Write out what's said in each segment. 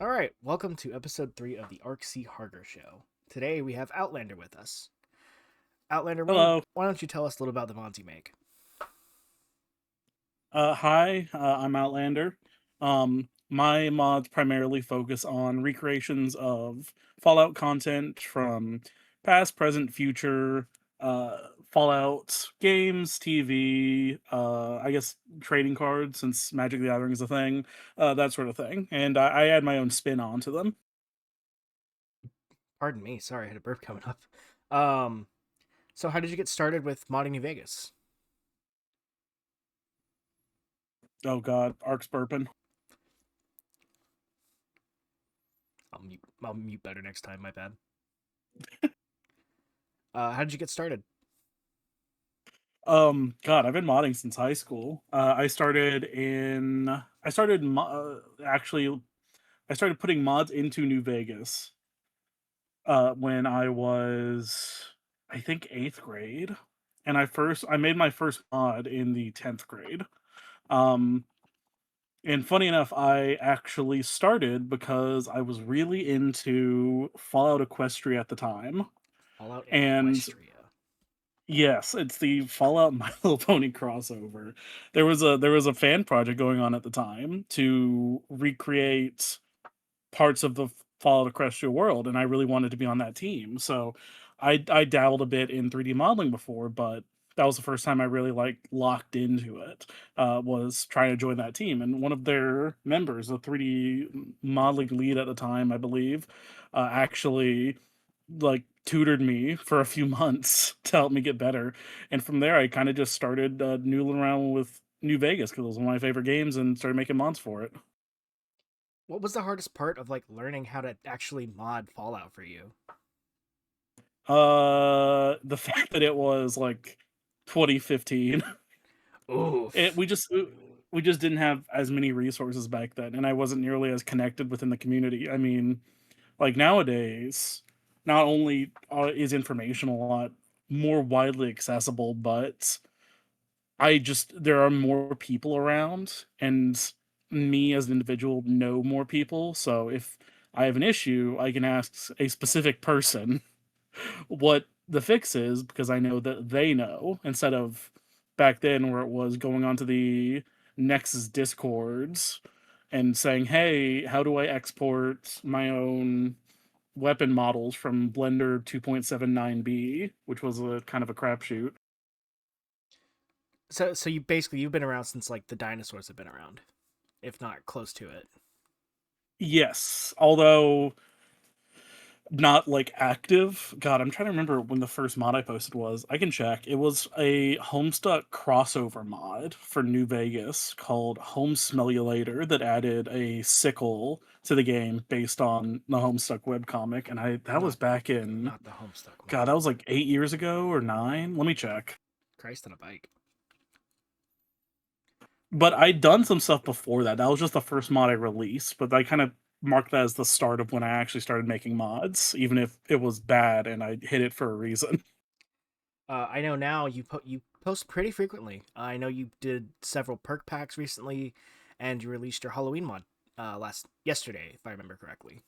All right, welcome to episode 3 of the Arc C. Harger Show. Today we have Outlander with us. Outlander, Hello. why don't you tell us a little about the mods you make? Hi, I'm Outlander. My mods primarily focus on recreations of Fallout content from past, present, future, Fallout games, TV, I guess trading cards since Magic the Gathering is a thing, that sort of thing. And I add my own spin onto them. Pardon me, sorry, I had a burp coming up. Um, so how did you get started with modding New Vegas? Oh God, Ark's burping. I'll mute better next time. My bad. How did you get started? God, I've been modding since high school. I started actually I started putting mods into New Vegas when I was, I think, 8th grade, and I made my first mod in the 10th grade. Um, and funny enough, I actually started because I was really into Fallout Equestria at the time, Fallout and Equestria. yes, it's the Fallout My Little Pony crossover. There was a fan project going on at the time to recreate parts of the Fallout Equestria world, and I really wanted to be on that team. So I dabbled a bit in 3D modeling before, but that was the first time I really like locked into it. Was trying to join that team, and one of their members, the 3D modeling lead at the time, I believe, actually like tutored me for a few months to help me get better. And from there, I kind of just started noodling around with New Vegas because it was one of my favorite games, and started making mods for it. What was the hardest part of learning how to actually mod Fallout for you? The fact that it was like 2015, it Oof. we just didn't have as many resources back then, and I wasn't nearly as connected within the community. I mean, like nowadays, not only is information a lot more widely accessible, but there are more people around, and me as an individual know more people. So if I have an issue, I can ask a specific person what the fix is because I know that they know, instead of back then where it was going onto the Nexus discords and saying, "Hey, how do I export my own weapon models from Blender 2.79b," which was a kind of a crapshoot. So you've been around since the dinosaurs have been around, if not close to it. Yes, although not like active. God, I'm trying to remember when the first mod I posted was. I can check. It was a Homestuck crossover mod for New Vegas called Home Smellulator that added a sickle to the game based on the Homestuck webcomic. And I that was Not back in, not the Homestuck God, one. that was like 8 years ago or 9. Let me check. Christ on a bike. But I'd done some stuff before that. That was just the first mod I released, but I kind of marked that as the start of when I actually started making mods, even if it was bad and I hit it for a reason. I know now you post pretty frequently. I know you did several perk packs recently, and you released your Halloween mod last yesterday, if I remember correctly.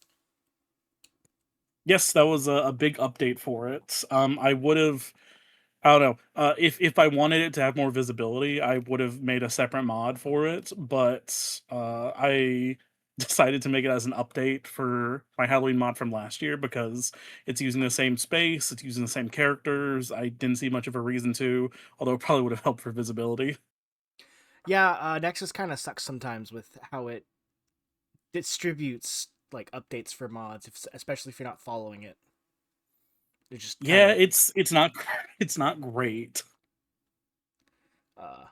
Yes, that was a big update for it. I would have, I don't know, if I wanted it to have more visibility, I would have made a separate mod for it, but I decided to make it as an update for my Halloween mod from last year because it's using the same space, it's using the same characters. I didn't see much of a reason to, although it probably would have helped for visibility. Yeah, Nexus kind of sucks sometimes with how it distributes updates for mods, especially if you're not following it. It just kind Yeah, of it's not it's not great.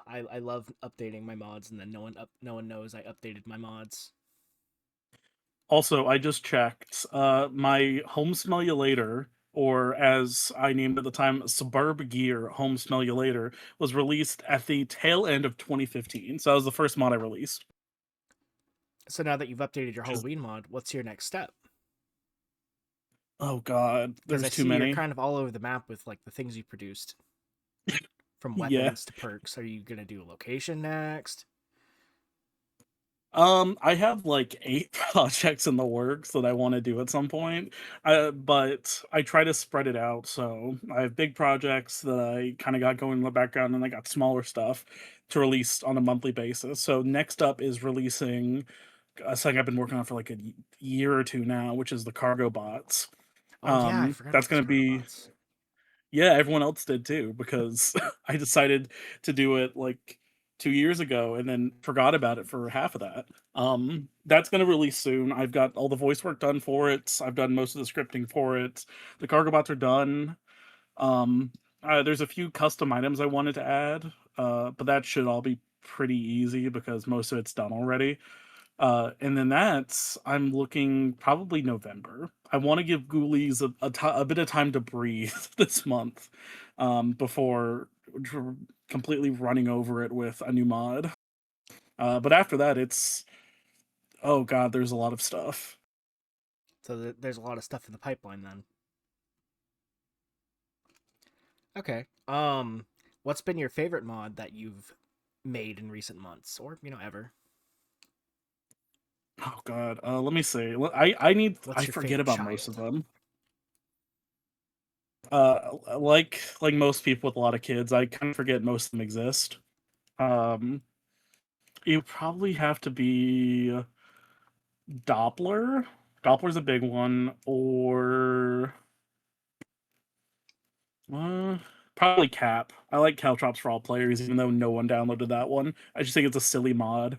I love updating my mods, and then no one knows I updated my mods. Also, I just checked. My home smellulator, or as I named at the time, Suburb Gear Home Smellulator, was released at the tail end of 2015. So that was the first mod I released. So now that you've updated your Which is, Halloween mod, what's your next step? oh god, Because I there's too see you're many. kind of all over the map with the things you produced, from Yeah. weapons to perks. Are you gonna do a location next? I have like 8 projects in the works that I wanna do at some point, but I try to spread it out, so I have big projects that I kinda got going in the background, and I got smaller stuff to release on a monthly basis. So next up is releasing something I've been working on for like a year or 2 now, which is the cargo bots. Oh yeah, I forgot That's about those gonna cargo be bots. yeah, everyone else did too because I decided to do it like 2 years ago and then forgot about it for half of that. That's gonna release soon. I've got all the voice work done for it. I've done most of the scripting for it. The cargo bots are done. Um, there's a few custom items I wanted to add, but that should all be pretty easy because most of it's done already. And then that's I'm looking probably November. I want to give Ghoulies a bit of time to breathe this month before dr- completely running over it with a new mod. But after that, it's oh god, there's a lot of stuff. So there's a lot of stuff in the pipeline then. Okay. What's been your favorite mod that you've made in recent months, or ever? Oh god, let me see. I What's your forget favorite about most of child? them. Like most people with a lot of kids, I kind of forget most of them exist. Um, you probably have to be Doppler. Doppler's a big one, or uh, probably Cap. I like Caltrops for all players, even though no one downloaded that one. I just think it's a silly mod.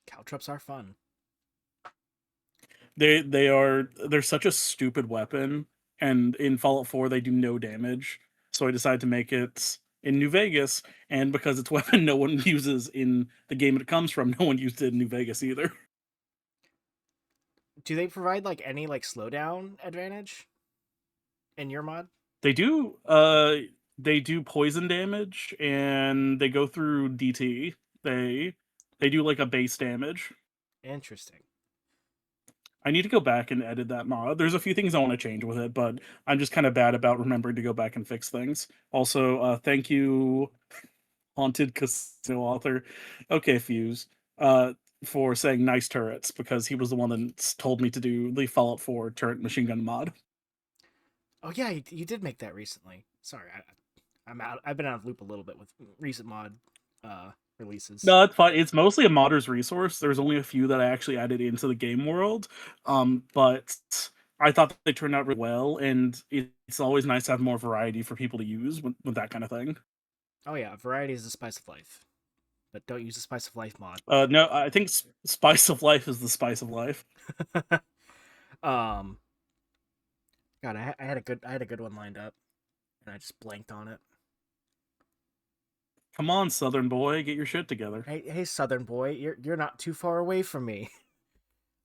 Caltrops are fun. They're such a stupid weapon, and in Fallout 4 they do no damage. So I decided to make it in New Vegas, and because it's a weapon no one uses in the game it comes from, no one used it in New Vegas either. Do they provide like any like slowdown advantage in your mod? They do they do poison damage and they go through DT. They do like a base damage. Interesting. I need to go back and edit that mod. There's a few things I want to change with it, but I'm just kind of bad about remembering to go back and fix things. Also, thank you, Haunted Casino author. Okay, Fuse, for saying nice turrets because he was the one that told me to do the Fallout 4 turret machine gun mod. Oh yeah, you did make that recently. Sorry, I'm out. I've been out of loop a little bit with recent mod uh releases. No, it's fine. It's mostly a modder's resource. There's only a few that I actually added into the game world. But I thought they turned out really well, and it's always nice to have more variety for people to use with that kind of thing. Oh yeah, variety is the spice of life, but don't use the spice of life mod. No, I think spice of life is the spice of life. um, God, I had a good one lined up, and I just blanked on it. Come on, Southern boy, get your shit together. Hey, Southern boy, you're not too far away from me.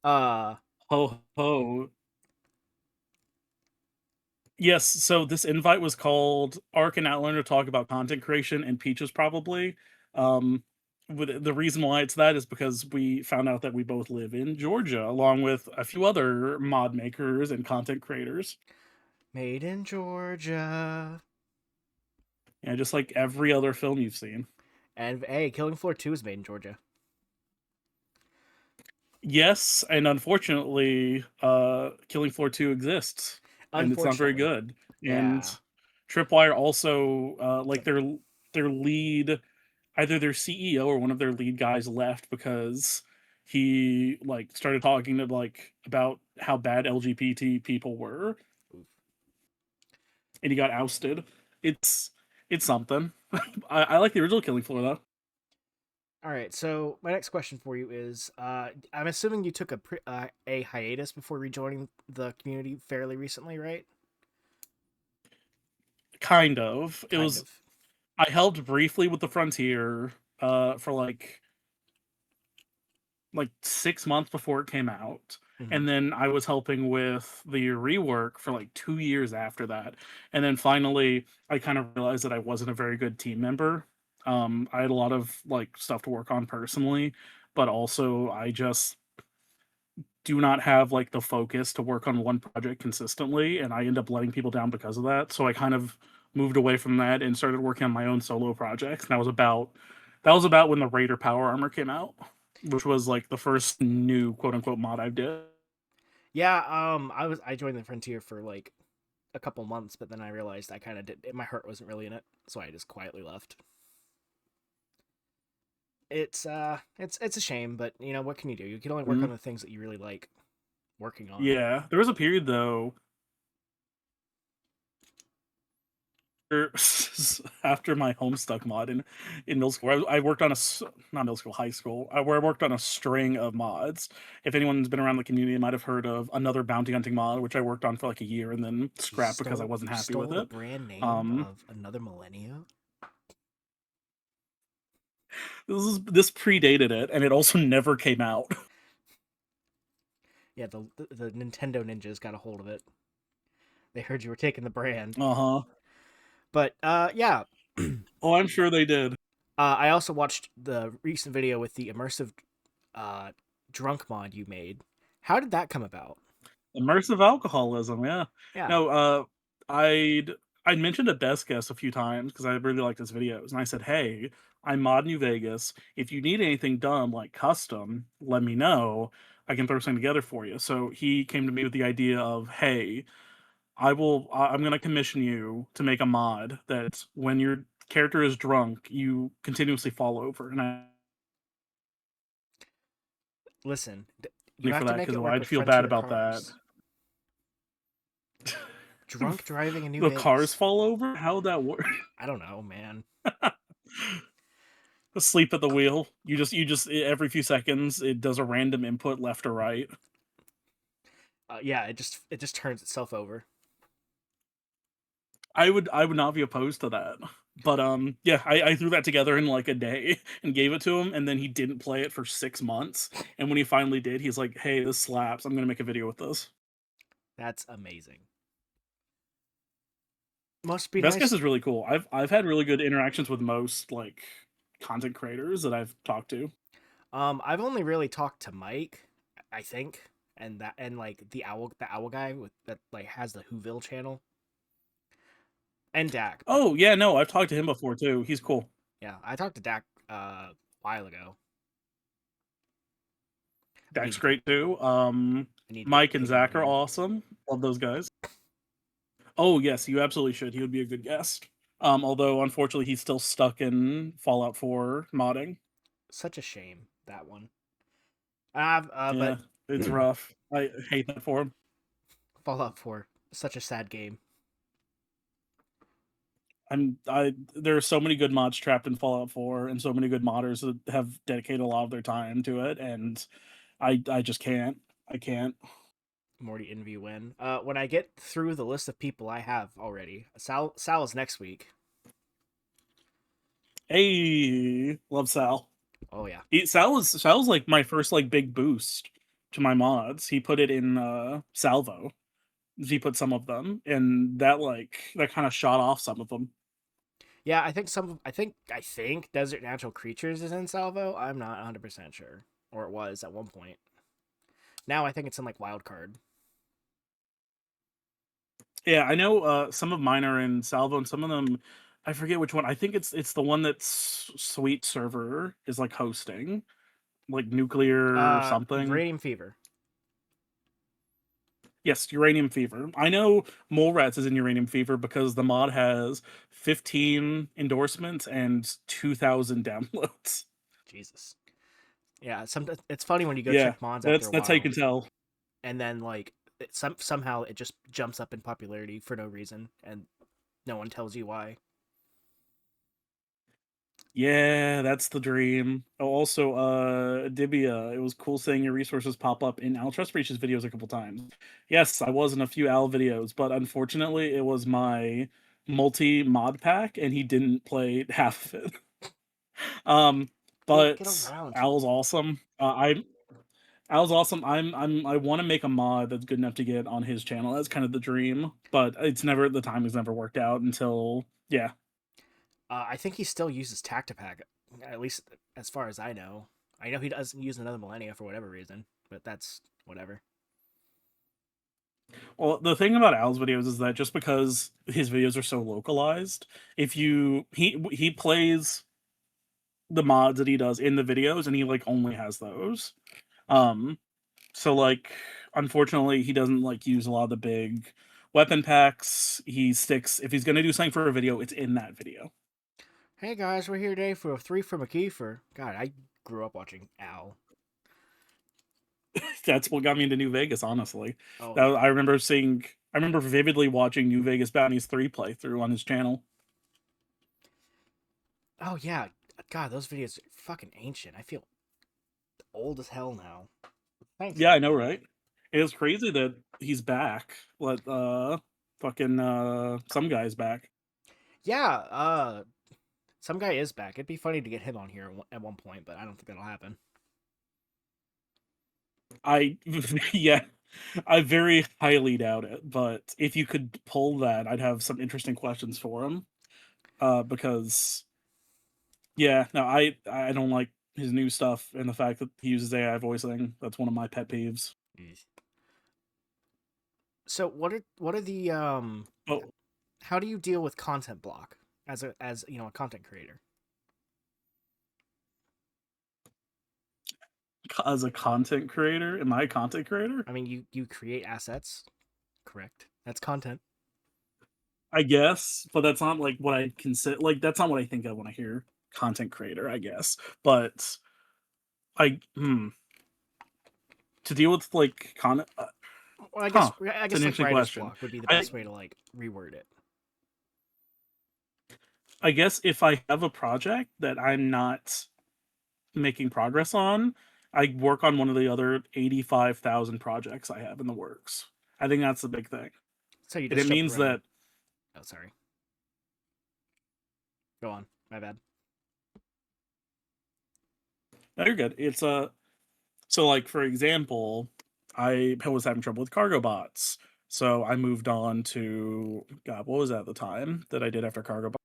uh, Ho ho. Yes, so this invite was called Ark and Outlander talk about content creation and Peaches probably. Um, with the reason why it's that is because we found out that we both live in Georgia, along with a few other mod makers and content creators. made in Georgia, Yeah, just like every other film you've seen. and hey, Killing Floor 2 is made in Georgia. Yes, and unfortunately, Killing Floor 2 exists, and it's not very Unfortunately, good. And yeah. Tripwire also, It's like like their lead either their CEO or one of their lead guys left because he like started talking to like about how bad LGBT people were, oof. and he got ousted. It's it's something. I like the original Killing Floor though. All right, so my next question for you is: I'm assuming you took a hiatus before rejoining the community fairly recently, right? Kind of. It Kind was of. I helped briefly with the Frontier for like 6 months before it came out. Hmm. And then I was helping with the rework for like 2 years after that. And then finally, I kind of realized that I wasn't a very good team member. I had a lot of like stuff to work on personally, but also I just do not have like the focus to work on one project consistently, and I end up letting people down because of that. So I kind of moved away from that and started working on my own solo projects. And that was about when the Raider Power Armor came out. which was like the first new quote unquote mod I did. Yeah, I joined the Frontier for like a couple months, but then I realized I kind of did. My heart wasn't really in it, so I just quietly left. It's a shame, but you know what can you do? You can only work Mm, on the things that you really like working on. yeah, there was a period though er, after my Homestuck mod in middle school. I worked on not middle school, high school, where I worked on a string of mods. If anyone's been around the community, might have heard of another bounty hunting mod, which I worked on for like a year and then scrapped because I wasn't You happy with stole the it. brand name Um, of another millennia. this predated it, and it also never came out. Yeah, the Nintendo ninjas got a hold of it. They heard you were taking the brand. Uh huh. But yeah. Oh, I'm sure they did. I also watched the recent video with the immersive uh, drunk mod you made. How did that come about? Immersive alcoholism, yeah. Yeah, No, I'd mentioned a best guess a few times because I really liked his videos, and I said, "Hey, I'm mod New Vegas. If you need anything done like custom, let me know. I can throw something together for you." So he came to me with the idea of, "Hey, I'm gonna commission you to make a mod that when your character is drunk, you continuously fall over." And I listen, you money have for to that make because it work I'd with feel bad Frontier about that. cars. Drunk driving in New The cars Vegas. fall over? How would that work? I don't know, man. Asleep at the wheel. You just every few seconds it does a random input left or right. Yeah, it just turns itself over. I would not be opposed to that. But yeah, I threw that together in like a day and gave it to him, and then he didn't play it for 6 months. And when he finally did, he's like, "Hey, this slaps. I'm gonna make a video with this." That's amazing. Must be Best guess nice. is really cool. I've had really good interactions with most like content creators that I've talked to. I've only really talked to Mike, I think, and like the owl guy with that like has the Whoville channel, and Dak. But Oh yeah, no, I've talked to him before too. He's cool. yeah, I talked to Dak a while ago. I need Dak's to get great too. I need to get Mike and him on Zach are here. awesome. Love those guys. Oh yes, you absolutely should. He would be a good guest. Although unfortunately he's still stuck in Fallout 4 modding. Such a shame that one. But Yeah, it's rough. I hate that for him. Fallout 4, such a sad game. I there are so many good mods trapped in Fallout 4 and so many good modders that have dedicated a lot of their time to it, and I just can't. I can't. Morty envy win. When I get through the list of people I have already, Sal is next week. Hey, love Sal. Oh yeah, Sal's like my first like big boost to my mods. He put it in Salvo. He put some of them, and that kind of shot off some of them. yeah. I think Desert Natural Creatures is in Salvo. I'm not 100% sure, or it was at one point. Now I think it's in like Wild Card. Yeah, I know some of mine are in Salvo, and some of them I forget which one. I think it's the one that's Sweet Server is like hosting, like nuclear something. Uranium Fever. Yes, Uranium Fever. I know Mole Rats is in Uranium Fever because the mod has 15 endorsements and 2,000 downloads. Jesus. Yeah, it's funny when you go Yeah, check mods after that's a that's how you while, can tell. and then like somehow it just jumps up in popularity for no reason, and no one tells you why. Yeah, that's the dream. Oh, also, Dibia, it was cool seeing your resources pop up in Al Trust Breach's videos a couple times. Yes, I was in a few Al videos, but unfortunately, it was my multi mod pack, and he didn't play half of it. Um, Get but around to Al's it. awesome. Al's awesome. I want to make a mod that's good enough to get on his channel. That's kind of the dream, but the time has never worked out until yeah. I think he still uses Tactipack, at least as far as I know. I know he doesn't use another Millennia for whatever reason, but that's whatever. Well, the thing about Al's videos is that just because his videos are so localized, if you he plays the mods that he does in the videos, and he like only has those. Um, so like unfortunately, he doesn't like use a lot of the big weapon packs. He sticks if he's gonna do something for a video, it's in that video. Hey guys, we're here today for a 3 from a Kiefer. God, I grew up watching Al. That's what got me into New Vegas, honestly. Oh That yeah. I remember vividly watching New Vegas Bounties 3 playthrough on his channel. Oh yeah. God, those videos are fucking ancient. I feel old as hell now. Thanks, Yeah, though. I know, right? It's crazy that he's back. Let fucking some guy's back. Yeah, some guy is back. It'd be funny to get him on here at one point, but I don't think that'll happen. I yeah, I very highly doubt it, but if you could pull that, I'd have some interesting questions for him. Because yeah, no, I don't like his new stuff and the fact that he uses AI voicing. That's one of my pet peeves. Jeez. So what are the Oh, how do you deal with content block as a content creator? as a content creator, am I a content creator? I mean, you create assets, correct? That's content. I guess, but that's not like what I consider. Like that's not what I think of when I hear content creator. I guess, but I to deal with like Well, huh? I It's an guess like interesting writer's question. block would be the I best way to like reword it. I guess if I have a project that I'm not making progress on, I work on one of the other 85,000 projects I have in the works. I think that's the big thing. So you And it just jump means around. that Oh, sorry. Go on. My bad. no, you're good. It's so like for example, I was having trouble with cargo bots. So I moved on to God, what was that at the time that I did after cargo bots?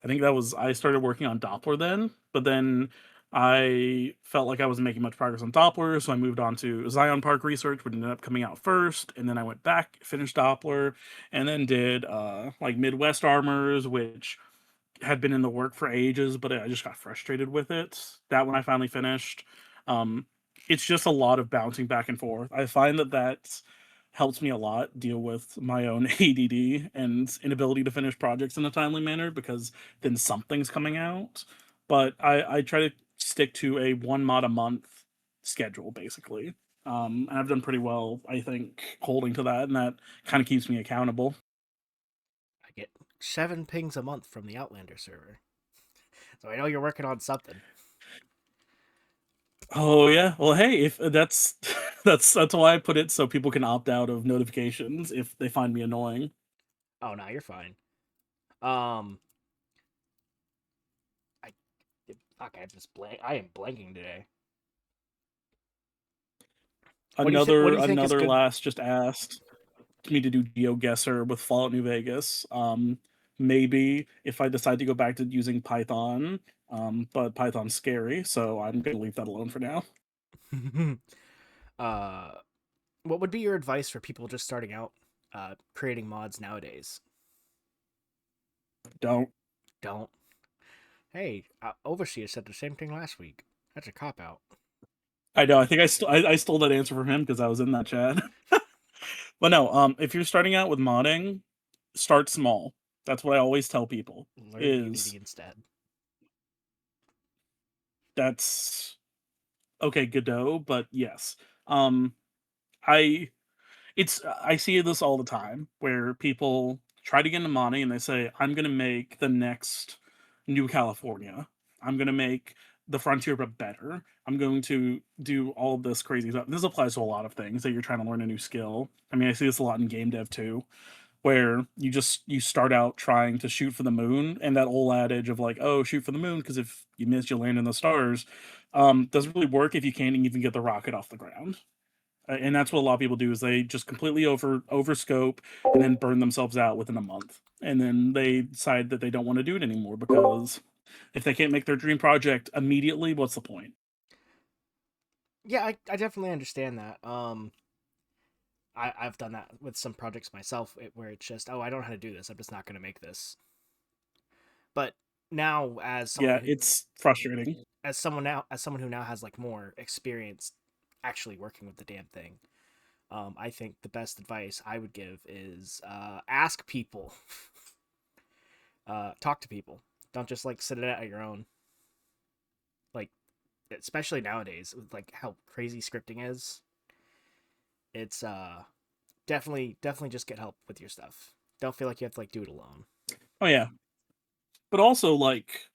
I think that was I started working on Doppler then, but then I felt like I wasn't making much progress on Doppler, so I moved on to Zion Park Research, which ended up coming out first, and then I went back, finished Doppler, and then did like Midwest Armors, which had been in the work for ages, but I just got frustrated with it. That one I finally finished. Um, it's just a lot of bouncing back and forth. I find that that helps me a lot deal with my own ADD and inability to finish projects in a timely manner because then something's coming out. But I try to stick to a one mod a month schedule basically. And I've done pretty well, I think, holding to that, and that kind of keeps me accountable. I get 7 pings a month from the Outlander server, so I know you're working on something. Oh yeah. Well, hey, if that's that's why I put it so people can opt out of notifications if they find me annoying. Oh no, you're fine. Um, I fuck. I just blank. I am blanking today. What do you think is Another good? last just asked me to do GeoGuessr with Fallout New Vegas. Maybe if I decide to go back to using Python, but Python's scary, so I'm gonna leave that alone for now. uh, what would be your advice for people just starting out, creating mods nowadays? Don't. Don't. Hey, Overseer said the same thing last week. That's a cop out. I know. I think I stole that answer from him because I was in that chat. But no, if you're starting out with modding, start small. That's what I always tell people. Learn Is Unity instead. that's okay, Godot, but yes. Um, I I see this all the time where people try to get into modding and they say, "I'm gonna make the next New California. I'm gonna make the frontier but better. I'm going to do all of this crazy stuff." This applies to a lot of things that you're trying to learn a new skill. I mean, I see this a lot in game dev too, where you start out trying to shoot for the moon, and that old adage of like, oh, shoot for the moon because if you miss you land in the stars, doesn't really work if you can't even get the rocket off the ground. And that's what a lot of people do is they just completely over scope and then burn themselves out within a month, and then they decide that they don't want to do it anymore because if they can't make their dream project immediately, what's the point? Yeah, I definitely understand that. I've done that with some projects myself where it's just, oh, I don't know how to do this. I'm just not going to make this. But now as Yeah, it's frustrating. someone who now has like more experience actually working with the damn thing, I think the best advice I would give is ask people, talk to people. Don't just like sit it out your own. Like especially nowadays with like how crazy scripting is, it's definitely just get help with your stuff. Don't feel like you have to like do it alone. Oh yeah, but also like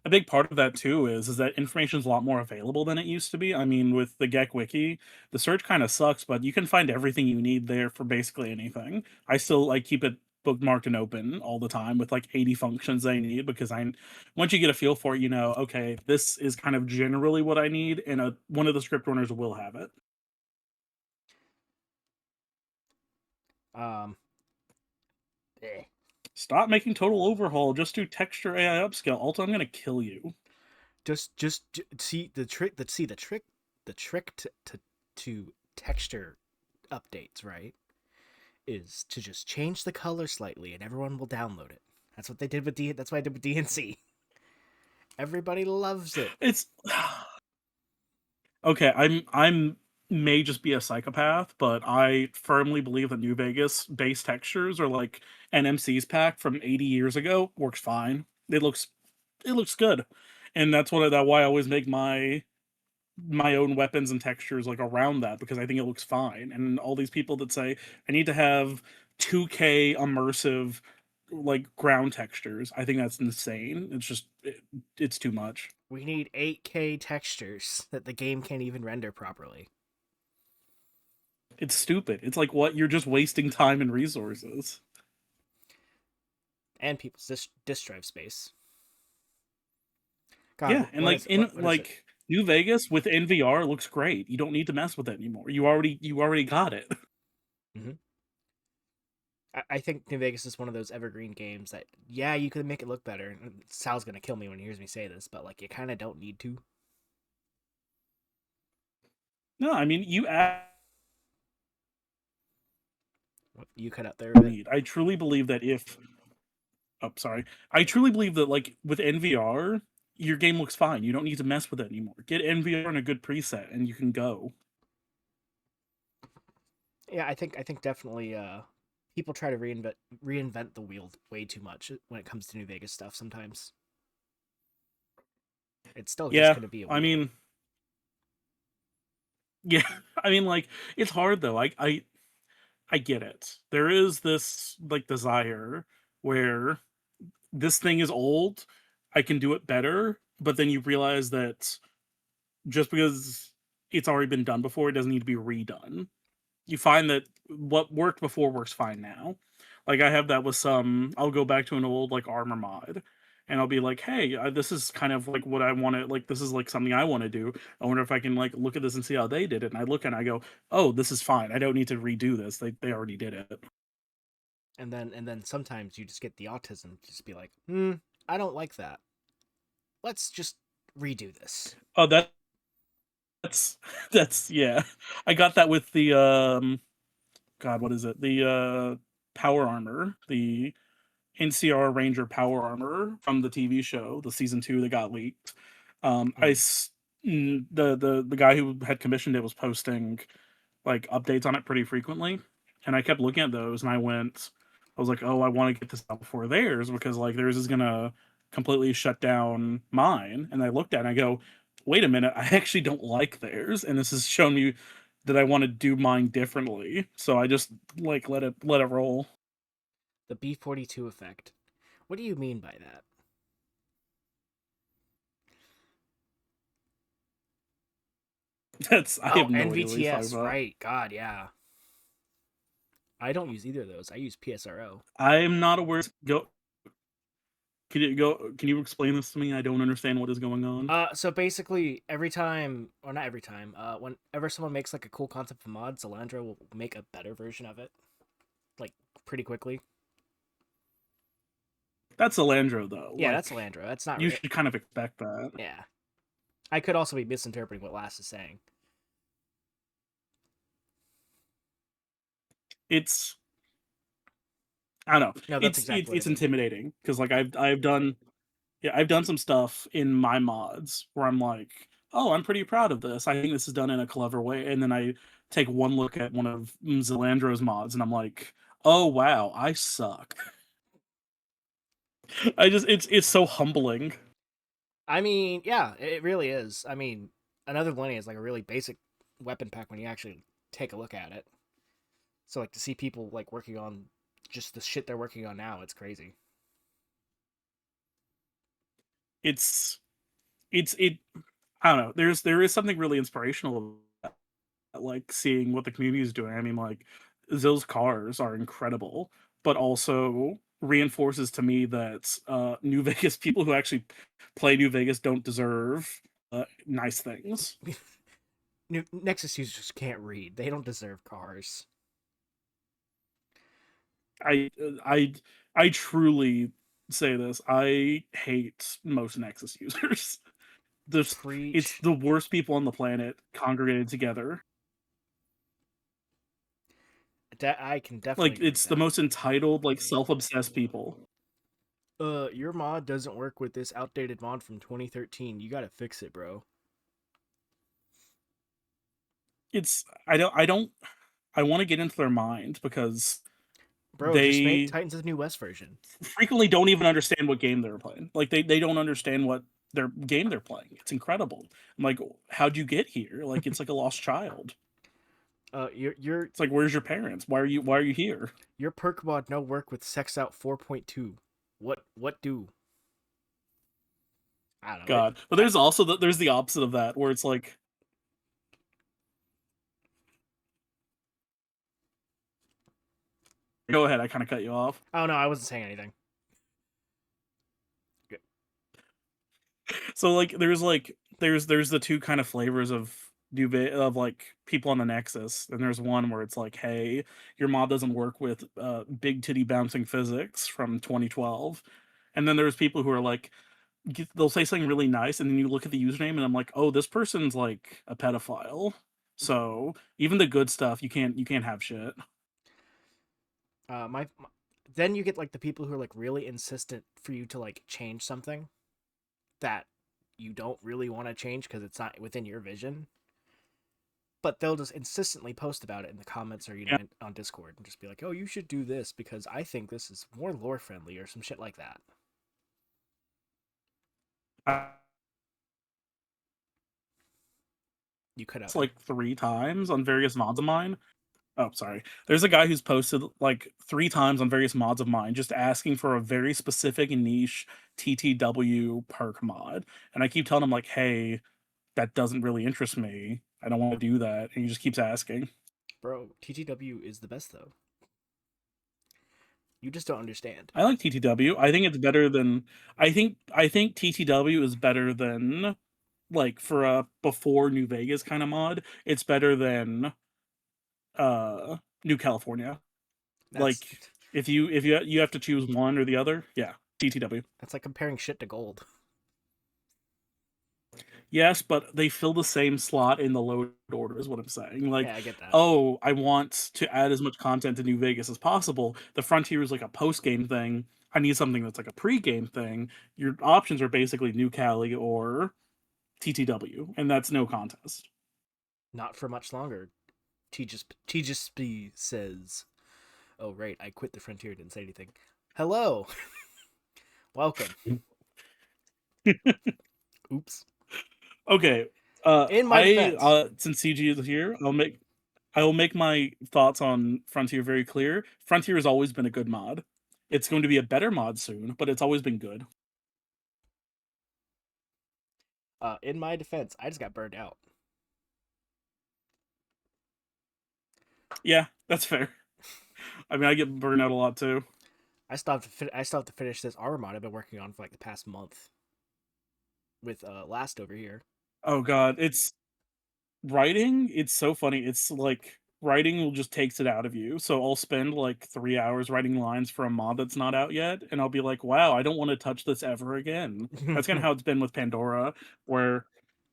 a big part of that too is that information's a lot more available than it used to be. I mean, with the Gek Wiki, the search kind of sucks, but you can find everything you need there for basically anything. I still like keep it bookmarked and open all the time with like 80 functions I need because I once you get a feel for it, you know, okay, this is kind of generally what I need, and one of the script runners will have it. Um, eh. Stop making total overhaul. Just do texture AI upscale. Alta, I'm gonna kill you. See the trick. The trick to texture updates, right, is to just change the color slightly, and everyone will download it. That's what they did with D. That's what I did with DNC. Everybody loves it. It's okay. I'm may just be a psychopath, but I firmly believe that New Vegas base textures or like NMC's pack from 80 years ago works fine. It looks good, and that's why I always make my own weapons and textures like around that because I think it looks fine. And all these people that say I need to have 2K immersive like ground textures, I think that's insane. It's too much. We need 8K textures that the game can't even render properly, It's stupid. It's like what you're just wasting time and resources. and people's disk drive space. God, Yeah, and what like is it? in What is it? like New Vegas with NVR looks great. You don't need to mess with it anymore. You already got it. Mm-hmm. I think New Vegas is one of those evergreen games that, yeah, you could make it look better. And Sal's gonna kill me when he hears me say this, but like you kind of don't need to. No, I mean you add You cut out there a bit. need. I truly believe that if oh sorry. I truly believe that like with NVR, your game looks fine. You don't need to mess with it anymore. Get NVR in a good preset and you can go. Yeah, I think definitely people try to reinvent the wheel way too much when it comes to New Vegas stuff sometimes. It's still just Yeah, going to be a I wheel. mean, yeah, I mean like it's hard though. I get it. There is this like desire where this thing is old, I can do it better, but then you realize that just because it's already been done before, it doesn't need to be redone. You find that what worked before works fine now. Like I have that with some I'll go back to an old like armor mod and I'll be like, "Hey, this is kind of like what I want to like this is like something I want to do. I wonder if I can like look at this and see how they did it." And I look and I go, "Oh, this is fine. I don't need to redo this. They already did it." And then sometimes you just get the autism to just be like, "Hmm, I don't like that. Let's just redo this." Oh, that's that's yeah. I got that with the God, what is it? The power armor, the NCR Ranger power armor from the TV show, the season 2 that got leaked. Hmm. The guy who had commissioned it was posting like updates on it pretty frequently, and I kept looking at those, and I was like, oh, I want to get this out before theirs because like theirs is gonna completely shut down mine. And I looked at it and I go, wait a minute, I actually don't like theirs, and this has shown me that I want to do mine differently. So I just like let it roll. The B-42 effect. What do you mean by that? That's I Oh, have no idea what he's talking NVTS, about. right. God, yeah. I don't use either of those. I use PSRO. I'm not aware. Go. Can you go? Can you explain this to me? I don't understand what is going on. So basically, every time, or not every time, whenever someone makes like a cool concept of mod, Zalandra will make a better version of it, like pretty quickly. That's Alandro though. Yeah, that's Like Zalandra. That's not you right. should kind of expect that. Yeah, I could also be misinterpreting what Lass is saying. It's I don't know. No, that's It's exactly what I it's mean. intimidating because like I've done Yeah, I've done some stuff in my mods where I'm like, "Oh, I'm pretty proud of this. I think this is done in a clever way," and then I take one look at one of Zelandro's mods, and I'm like, "Oh, wow, I suck." I just it's so humbling. I mean, yeah, it really is. I mean, another lineage is like a really basic weapon pack when you actually take a look at it. So like to see people like working on just the shit they're working on now, it's crazy. It's it I don't know. There is something really inspirational about, like, seeing what the community is doing. I mean, like, Zill's cars are incredible, but also reinforces to me that, New Vegas people who actually play New Vegas don't deserve, nice things. Nexus users can't read. They don't deserve cars. I I I truly say this. I hate most Nexus users. This it's Preach. the worst people on the planet congregated together. I can definitely Like, agree with it's the that. most entitled, like, self-obsessed people. Your mod doesn't work with this outdated mod from 2013. You gotta fix it, bro. It's I don't I wanna get into their mind because Bro, just make they Titans of the New West version. frequently don't even understand what game they're playing. Like, they don't understand what their game they're playing. It's incredible. I'm like, "How'd you get here?" Like, it's like a lost child. Your It's like, "Where's your parents? Why are you here?" your perk mod no work with Sex Out 4.2. What do? I don't know it. God. But there's also there's the opposite of that where it's like, "Go ahead, I kinda cut you off." Oh no, I wasn't saying anything. So there's the two kind of flavors of of like people on the Nexus, and there's one where it's like, hey, your mod doesn't work with big titty bouncing physics from 2012, and then there's people who are like, they'll say something really nice, and then you look at the username, and I'm like, oh, this person's like a pedophile. So even the good stuff, you can't have shit. My then you get like the people who are like really insistent for you to like change something that you don't really want to change because it's not within your vision. But they'll just insistently post about it in the comments or Yeah. on Discord and just be like, "Oh, you should do this because I think this is more lore friendly" or some shit like that. You cut out It's there. like three times on various mods of mine. Oh, sorry. There's a guy who's posted like 3 times on various mods of mine just asking for a very specific and niche TTW perk mod, and I keep telling him like, "Hey, that doesn't really interest me. I don't wanna do that," and he just keeps asking. Bro, TTW is the best though. You just don't understand. I like TTW. I think it's better than I think TTW is better than, like, for a before New Vegas kinda mod, it's better than, New California. That's Like, if you have to choose one or the other, yeah, TTW. that's like comparing shit to gold. Yes, but they fill the same slot in the load order is what I'm saying. Like, Yeah, I get that. "Oh, I want to add as much content to New Vegas as possible." The Frontier is like a post-game thing. I need something that's like a pre-game thing. Your options are basically New Cali or TTW, and that's no contest. Not for much longer. T just says, "Oh right, I quit the frontier." Didn't say anything. Hello, welcome. Oops. Okay, In my defense, since CG is here, I will make my thoughts on Frontier very clear. Frontier has always been a good mod. It's going to be a better mod soon, but it's always been good. I just got burned out. Yeah, that's fair. I mean, I get burned out a lot too. I still have to finish this armor mod I've been working on for like the past month with last over here. Oh god, it's writing, it's so funny. It's like writing will just takes it out of you. So I'll spend like 3 hours writing lines for a mod that's not out yet, and I'll be like, "Wow, I don't want to touch this ever again." That's kind of how it's been with Pandora, where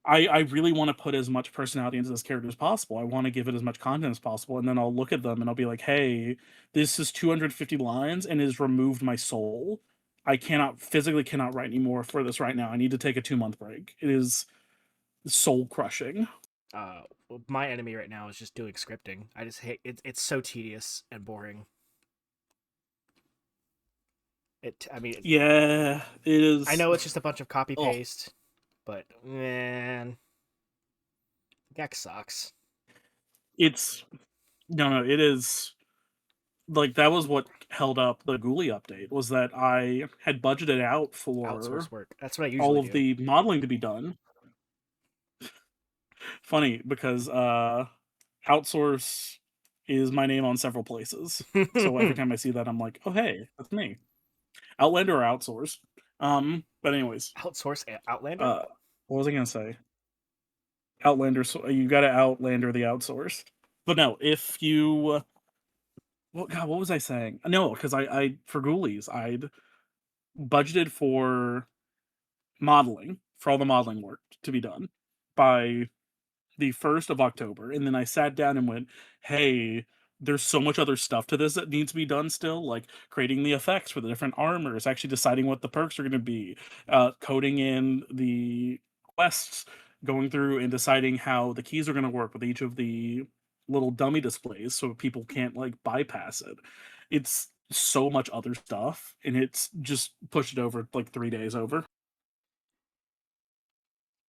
I really want to put as much personality into this character as possible. I want to give it as much content as possible, and then I'll look at them and I'll be like, "Hey, this is 250 lines and has removed my soul. I cannot write anymore for this right now. I need to take a 2-month break. It is soul crushing. Well, my enemy right now is just doing scripting. I just hate it. It's so tedious and boring. I mean, Yeah, it I is. know it's just a bunch of copy Oh, paste, but man, Gex sucks. it's no, it is like that was what held up the Ghoulie update was that I had budgeted out for Outsource work. That's what I all usually of do. the modeling to be done. Funny because outsource is my name on several places. So every time I see that I'm like, "Oh hey, that's me." Outlander or outsource. But anyways, Outsource Outlander. uh what was I going to say? Outlander, so you got to Outlander the outsourced. But no, if you well, God, what was I saying? No, because I for Ghoulies, I'd budgeted for all the modeling work to be done by the 1st of October, and then I sat down and went, "Hey, there's so much other stuff to this that needs to be done still, like creating the effects for the different armors, actually deciding what the perks are going to be, coding in the quests, going through and deciding how the keys are going to work with each of the little dummy displays so people can't like bypass it. It's so much other stuff, and it's just pushed it over like 3 days over.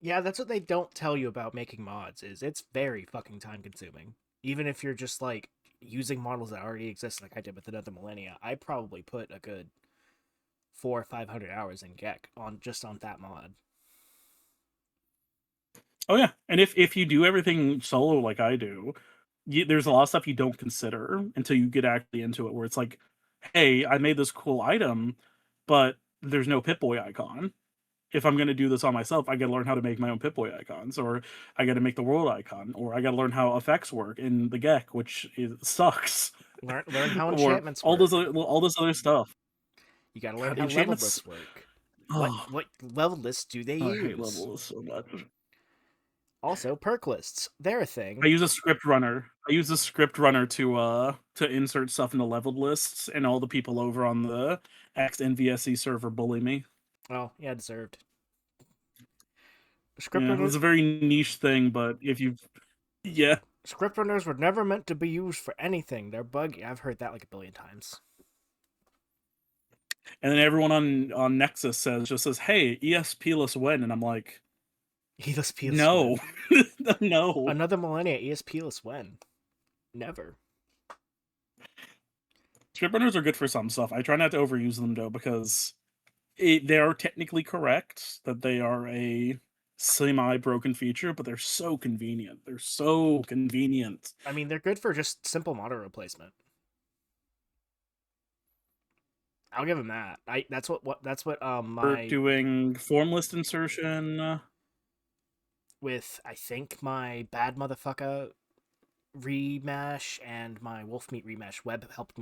Yeah, that's what they don't tell you about making mods. Is it's very fucking time consuming. Even if you're just like using models that already exist, like I did with another Millennia, I probably put a good 400 or 500 hours in Gek on that mod. Oh yeah, and if you do everything solo like I do, there's a lot of stuff you don't consider until you get actually into it. Where it's like, hey, I made this cool item, but there's no Pip Boy icon. If I'm gonna do this on myself, I gotta learn how to make my own Pip Boy icons, or I gotta make the world icon, or I gotta learn how effects work in the Gek, which sucks, Learn how or enchantments work. all this other stuff. You got to learn God, the how level enchantments. lists work. What Oh, what level lists do they I hate use? level so much. Also, perk lists. They're a I thing. use a script runner. I use a script runner to insert stuff into leveled lists, and all the people over on the X NVSE server bully me. Oh, yeah, deserved. Script Yeah, it's runners a very niche thing, but if you yeah, script runners were never meant to be used for anything. They're buggy. I've heard that like a billion times. and then everyone on Nexus says, "Hey, ESP-less win," and I'm like, ESP-less "No, when? no." Another millennia ESP-less when? Never. Script runners are good for some stuff. I try not to overuse them though because they are technically correct that they are a semi broken feature, but they're so convenient. They're so convenient. I mean, they're good for just simple model replacement. I'll give them that. I that's what We're my doing form list insertion. with I think my bad motherfucker remesh and my wolfmeat remesh web helped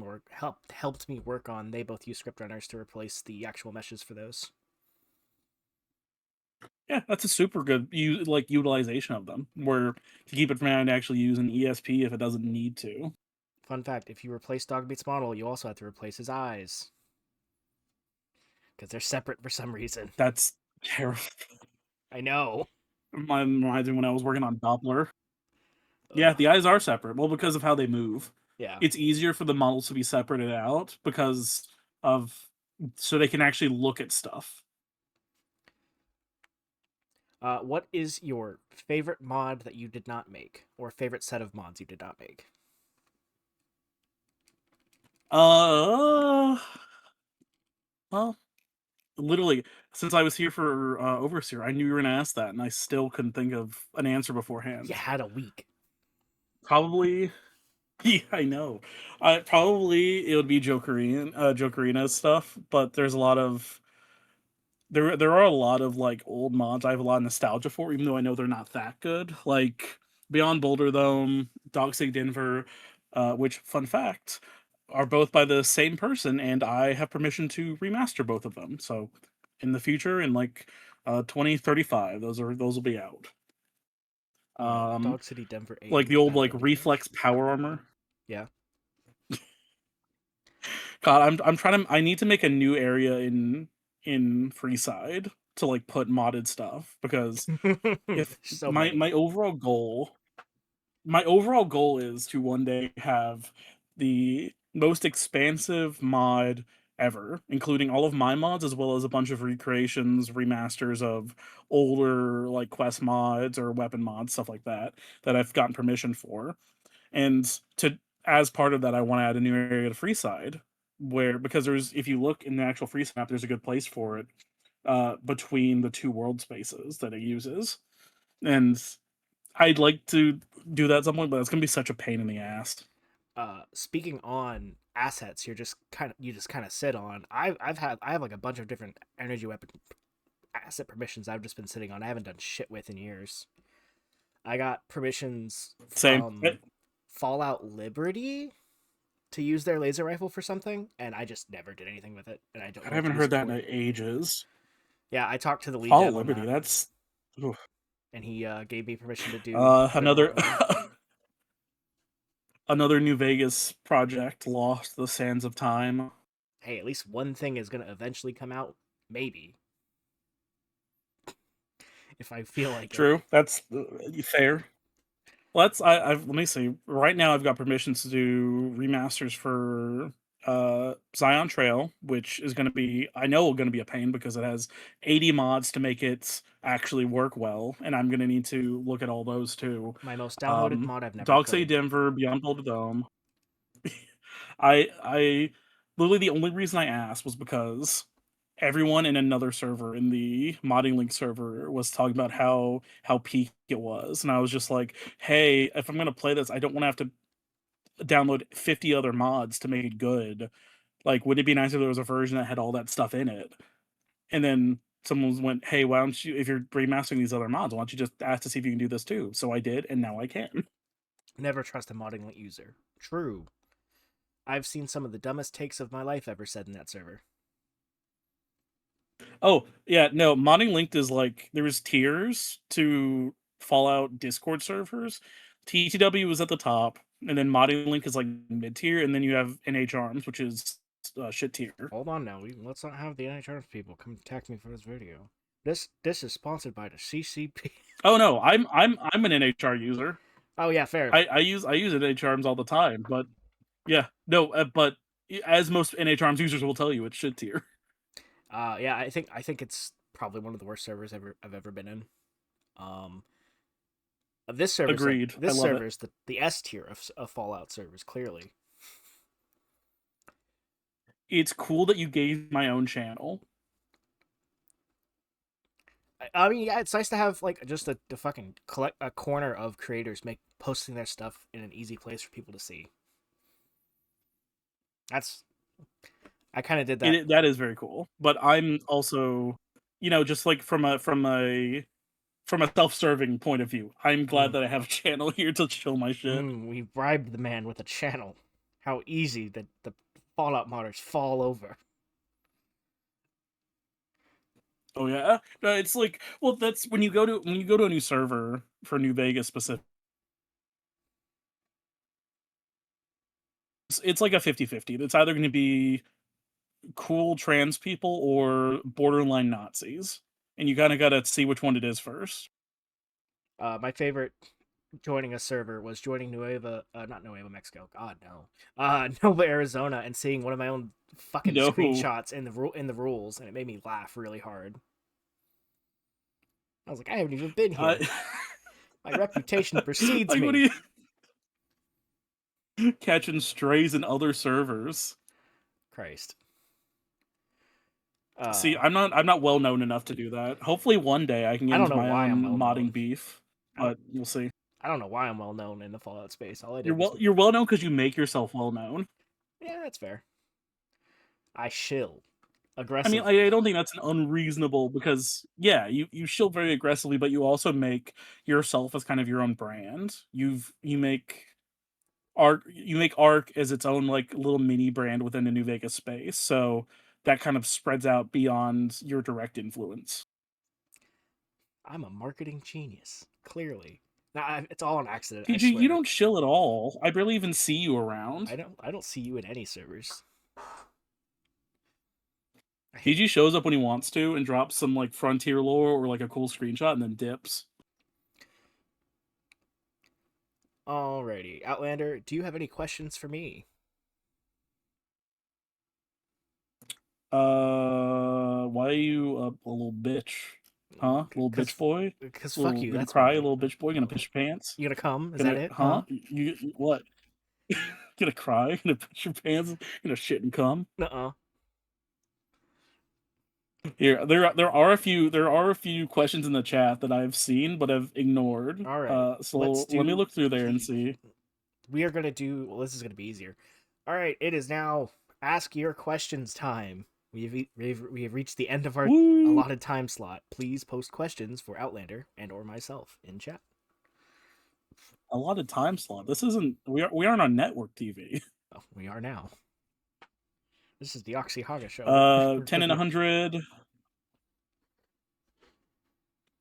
me work on. They both use script runners to replace the actual meshes for those. Yeah, that's a super good utilization of them. Where to keep it from having to actually use an ESP if it doesn't need to. Fun fact: if you replace Dogmeat's model, you also have to replace his eyes because they're separate for some reason. That's terrible. I know. Reminds me when I was working on Doppler. Yeah, Ugh. the eyes are separate. Well, because of how they move. Yeah. It's easier for the models to be separated out because of so they can actually look at stuff. What is your favorite mod that you did not make, or favorite set of mods you did not make? Uh, well, literally, since I was here for Overseer, I knew you were gonna ask that, and I still couldn't think of an answer You beforehand. had a week. Probably, yeah, I know. Probably it would be Jokerina's stuff, but there's a lot of there are a lot of like old mods I have a lot of nostalgia for, even though I know they're not that good. Like Beyond Boulder Dome, Dogsig Denver, which fun fact are both by the same person, and I have permission to remaster both of them. So in the future, in like 2035, those will be out. Um, Dog City Denver 8 like and the old Battle like Arena. reflex power armor. Yeah. God, I'm trying to. I need to make a new area in Freeside to like put modded stuff because There's if so my many. my overall goal is to one day have the most expansive mod ever, including all of my mods as well as a bunch of recreations, remasters of older like quest mods or weapon mods, stuff like that that I've gotten permission for. And to as part of that, I want to add a new area to Freeside where because there's if you look in the actual Freeside map, there's a good place for it between the two world spaces that it uses. And I'd like to do that at some point, but it's gonna be such a pain in the ass. Speaking on assets, you just kind of sit on. I have like a bunch of different energy weapon asset permissions I've just been sitting on. I haven't done shit with in years. I got permissions Same. from Fallout Liberty to use their laser rifle for something, and I just never did anything with it, and I don't I know what to haven't use heard it that in for. ages. Yeah, I talked to the lead Follow dev on Liberty. that, That's oof. and he gave me permission to do a bit more Another with them. another New Vegas project lost the sands of time. Hey, at least one thing is gonna eventually come out, maybe, if I feel like it. True. That's fair. Let me see. Right now, I've got permissions to do remasters for Zion Trail, which is going to be I know going to be a pain because it has 80 mods to make it actually work well, and I'm going to need to look at all those too. My most downloaded mod I've never Dog City played. Denver, Beyond Boulder Dome. I literally the only reason I asked was because everyone in another server in the modding link server was talking about how peak it was, and I was just like, hey, if I'm gonna play this, I don't want to have to download 50 other mods to make it good. Like, would it be nice if there was a version that had all that stuff in it? And then someone went, hey, why don't you, if you're remastering these other mods, why don't you just ask to see if you can do this too? So I did, and now I can. Never trust a modding link user. True. I've seen some of the dumbest takes of my life ever said in that server. Oh, yeah, no, modding linked is like there's tiers to Fallout Discord servers. TTW is at the top, and then modding link is like mid tier, and then you have NH Arms, which is shit tier. Hold on now. Let's not have the NHR's people come attack me for this video. This is sponsored by the CCP. Oh no, I'm an NHR user. Oh yeah, fair. I use NH Arms all the time, but yeah, no, but as most NH Arms users will tell you, it's shit tier. Yeah, I think it's probably one of the worst servers I've ever been in. Um, this server's like Agreed. I this love it. server's the S tier of Fallout servers. Clearly, It's cool that you gave my own channel. I mean, yeah, it's nice to have like just a fucking collect a corner of creators make posting their stuff in an easy place for people to see. That's I kind of did that. That is very cool. But I'm also, just like from a self-serving point of view, I'm glad Mm, that I have a channel here to show my shit. we bribed the man with a channel. How easy that the Fallout modders fall over. Oh yeah, no, it's like, well, that's when you go to a new server for New Vegas specific. It's like a 50-50. It's either going to be cool trans people or borderline Nazis, and you kind of got to see which one it is first. My favorite joining a server was joining not Nueva Mexico. God no, Nova Arizona, and seeing one of my own fucking No, screenshots in the rules, and it made me laugh really hard. I was like, I haven't even been uh, here. My reputation precedes like what me. are you catching strays in other servers? Christ. See, Uh, I'm not well known enough to do that. Hopefully, one day I can I get don't into know my why I'm own well modding known. beef, I don't but we'll see. I don't know why I'm well known in the Fallout space. All I You're did was well known because you make yourself well known. yeah, that's fair. I shill I mean, aggressively. I don't think that's an unreasonable because yeah, you shield very aggressively, but you also make yourself as kind of your own brand. You make Arc as its own like little mini brand within the New Vegas space, so that kind of spreads out beyond your direct influence. I'm a marketing genius. Clearly, it's all an accident. I PG, you swear. don't chill at all. I barely even see you around. I don't see you in any servers. I hate. PG shows up when he wants to and drops some like frontier lore or like a cool screenshot and then dips. Alrighty, Outlander. Do you have any questions for me? Why are you a little bitch? Huh? Little bitch Cause, boy? cause fuck Little you. gonna That's cry? why. Little bitch boy? Gonna piss your pants? You gonna come? Is that Gonna it? huh? Huh? You what? Gonna cry? Gonna piss your pants? Gonna shit and come? Nuh-uh. Here, there are a few questions in the chat that I've seen but have ignored. All right. Let's So let me do look through there and the. see. We are gonna do. Well, this is gonna be easier. All right. It is now ask your questions time. We have reached the end of our Woo! allotted time slot. Please post questions for Outlander and or myself in chat. A lot of time slot. This isn't. We aren't on network TV. Oh, we are now. This is the Oxy Haga show. We're 10 and cooking. 100.